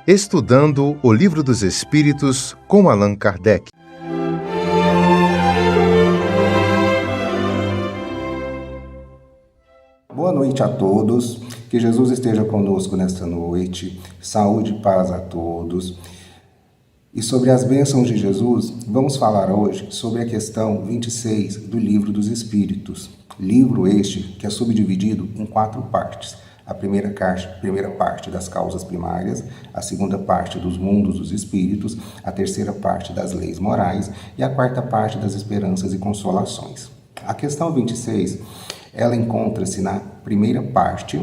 Estudando o Livro dos Espíritos com Allan Kardec. Boa noite a todos, que Jesus esteja conosco nesta noite, saúde e paz a todos. E sobre as bênçãos de Jesus, vamos falar hoje sobre a questão 26 do Livro dos Espíritos. Livro este que é subdividido em 4 partes. A primeira parte das causas primárias, a segunda parte dos mundos dos espíritos, a terceira parte das leis morais e a quarta parte das esperanças e consolações. A questão 26, ela encontra-se na primeira parte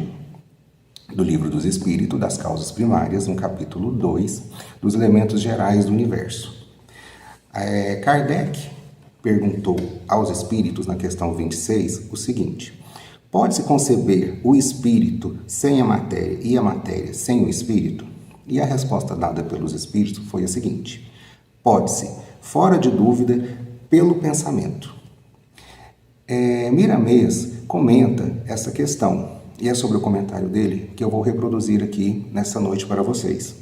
do Livro dos Espíritos, das causas primárias, no capítulo 2, dos elementos gerais do universo. Kardec perguntou aos espíritos, na questão 26, o seguinte: pode-se conceber o espírito sem a matéria e a matéria sem o espírito? E a resposta dada pelos espíritos foi a seguinte: pode-se, fora de dúvida, pelo pensamento. Miramês comenta essa questão, e é sobre o comentário dele que eu vou reproduzir aqui nessa noite para vocês.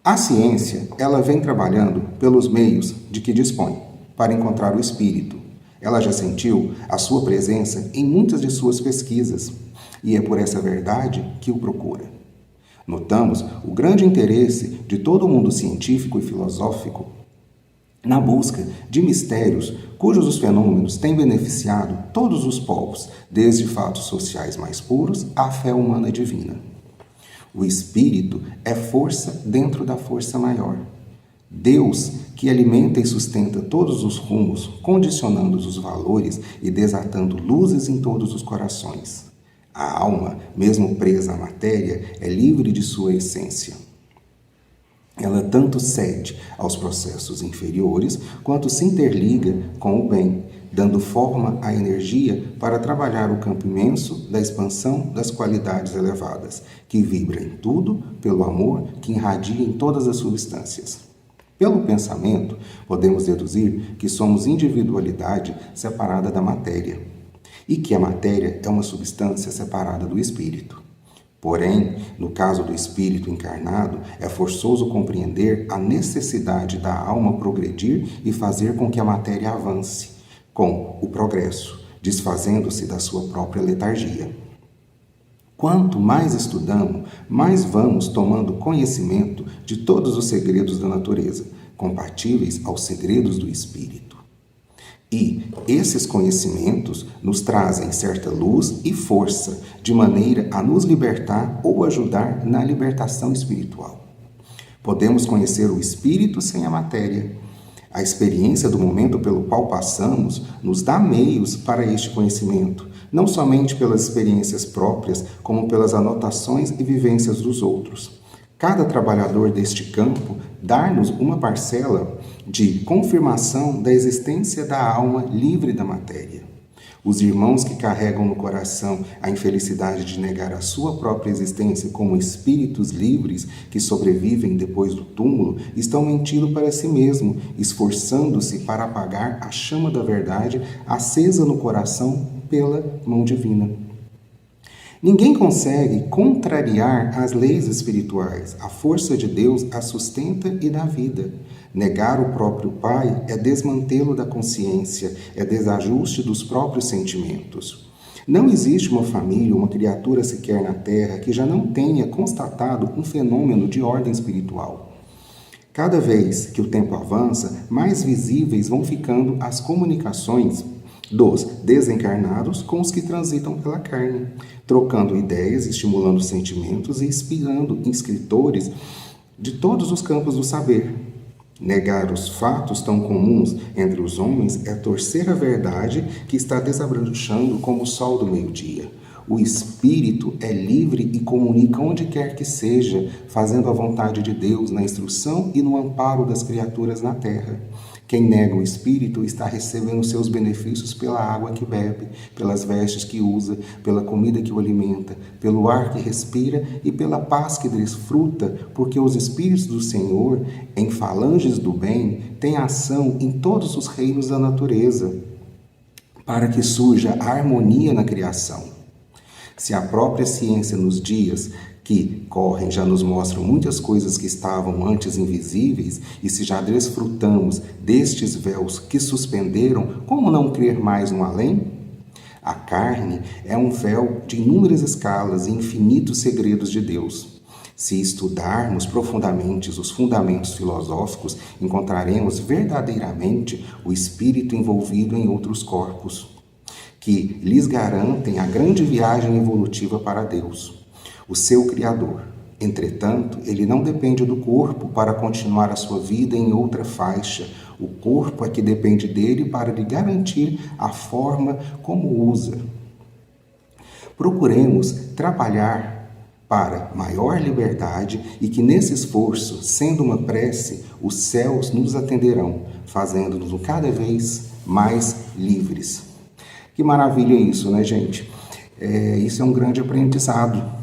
A ciência, ela vem trabalhando pelos meios de que dispõe para encontrar o espírito. Ela já sentiu a sua presença em muitas de suas pesquisas, e é por essa verdade que o procura. Notamos o grande interesse de todo o mundo científico e filosófico na busca de mistérios cujos os fenômenos têm beneficiado todos os povos, desde fatos sociais mais puros à fé humana divina. O espírito é força dentro da força maior. Deus, que alimenta e sustenta todos os rumos, condicionando os valores e desatando luzes em todos os corações. A alma, mesmo presa à matéria, é livre de sua essência. Ela tanto cede aos processos inferiores, quanto se interliga com o bem, dando forma à energia para trabalhar o campo imenso da expansão das qualidades elevadas, que vibra em tudo pelo amor que irradia em todas as substâncias. Pelo pensamento, podemos deduzir que somos individualidade separada da matéria, e que a matéria é uma substância separada do espírito. Porém, no caso do espírito encarnado, é forçoso compreender a necessidade da alma progredir e fazer com que a matéria avance, com o progresso, desfazendo-se da sua própria letargia. Quanto mais estudamos, mais vamos tomando conhecimento de todos os segredos da natureza, compatíveis aos segredos do espírito. E esses conhecimentos nos trazem certa luz e força, de maneira a nos libertar ou ajudar na libertação espiritual. Podemos conhecer o espírito sem a matéria. A experiência do momento pelo qual passamos nos dá meios para este conhecimento, não somente pelas experiências próprias, como pelas anotações e vivências dos outros. Cada trabalhador deste campo dá-nos uma parcela de confirmação da existência da alma livre da matéria. Os irmãos que carregam no coração a infelicidade de negar a sua própria existência como espíritos livres que sobrevivem depois do túmulo estão mentindo para si mesmos, esforçando-se para apagar a chama da verdade acesa no coração pela mão divina. Ninguém consegue contrariar as leis espirituais. A força de Deus a sustenta e dá vida. Negar o próprio Pai é desmantê-lo da consciência, é desajuste dos próprios sentimentos. Não existe uma família, uma criatura sequer na Terra que já não tenha constatado um fenômeno de ordem espiritual. Cada vez que o tempo avança, mais visíveis vão ficando as comunicações dos desencarnados com os que transitam pela carne, trocando ideias, estimulando sentimentos e inspirando escritores de todos os campos do saber. Negar os fatos tão comuns entre os homens é torcer a verdade que está desabrochando como o sol do meio-dia. O espírito é livre e comunica onde quer que seja, fazendo a vontade de Deus na instrução e no amparo das criaturas na terra. Quem nega o espírito está recebendo seus benefícios pela água que bebe, pelas vestes que usa, pela comida que o alimenta, pelo ar que respira e pela paz que desfruta, porque os espíritos do Senhor, em falanges do bem, têm ação em todos os reinos da natureza, para que surja harmonia na criação. Se a própria ciência nos diz que correm já nos mostram muitas coisas que estavam antes invisíveis, e se já desfrutamos destes véus que suspenderam, como não crer mais no além? A carne é um véu de inúmeras escalas e infinitos segredos de Deus. Se estudarmos profundamente os fundamentos filosóficos, encontraremos verdadeiramente o espírito envolvido em outros corpos, que lhes garantem a grande viagem evolutiva para Deus, o seu Criador. Entretanto, ele não depende do corpo para continuar a sua vida em outra faixa. O corpo é que depende dele para lhe garantir a forma como usa. Procuremos trabalhar para maior liberdade e que nesse esforço, sendo uma prece, os céus nos atenderão, fazendo-nos cada vez mais livres. Que maravilha isso, né, gente? Isso é um grande aprendizado,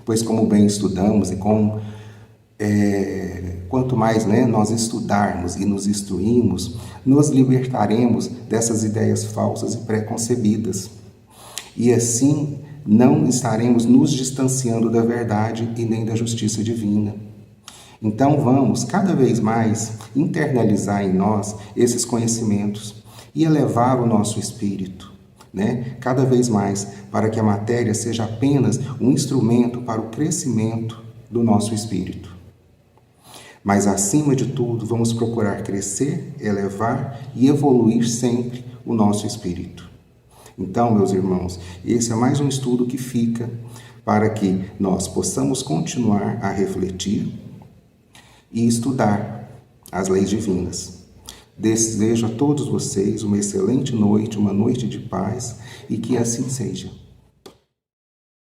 pois como bem estudamos e quanto mais nós estudarmos e nos instruirmos, nos libertaremos dessas ideias falsas e preconcebidas. E assim não estaremos nos distanciando da verdade e nem da justiça divina. Então vamos cada vez mais internalizar em nós esses conhecimentos e elevar o nosso espírito, cada vez mais, para que a matéria seja apenas um instrumento para o crescimento do nosso espírito. Mas, acima de tudo, vamos procurar crescer, elevar e evoluir sempre o nosso espírito. Então, meus irmãos, esse é mais um estudo que fica para que nós possamos continuar a refletir e estudar as leis divinas. Desejo a todos vocês uma excelente noite, uma noite de paz, e que assim seja.